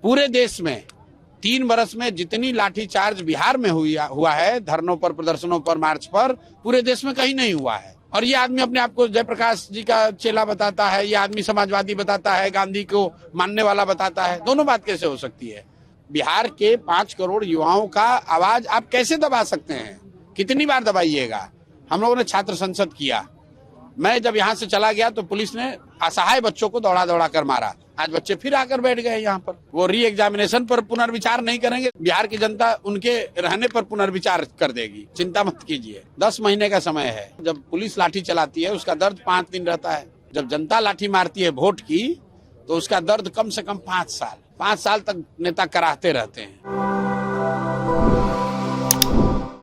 पूरे देश में 3 वर्ष में जितनी लाठीचार्ज बिहार में हुआ है, धरनों पर, प्रदर्शनों पर, मार्च पर, पूरे देश में कहीं नहीं हुआ है। और ये आदमी अपने आप को जयप्रकाश जी का चेला बताता है, ये आदमी समाजवादी बताता है, गांधी को मानने वाला बताता है। दोनों बात कैसे हो सकती है? बिहार के 5 करोड़ युवाओं का आवाज आप कैसे दबा सकते हैं? कितनी बार दबाइएगा? हम लोगों ने छात्र संसद किया। मैं जब यहाँ से चला गया तो पुलिस ने असहाय बच्चों को दौड़ा दौड़ा कर मारा। आज बच्चे फिर आकर बैठ गए यहाँ पर। वो री एग्जामिनेशन पर पुनर्विचार नहीं करेंगे। बिहार की जनता उनके रहने पर पुनर्विचार कर देगी, चिंता मत कीजिए। 10 महीने का समय है। जब पुलिस लाठी चलाती है उसका दर्द 5 दिन रहता है। जब जनता लाठी मारती है वोट की तो उसका दर्द कम से कम 5 साल तक नेता कराहते रहते हैं।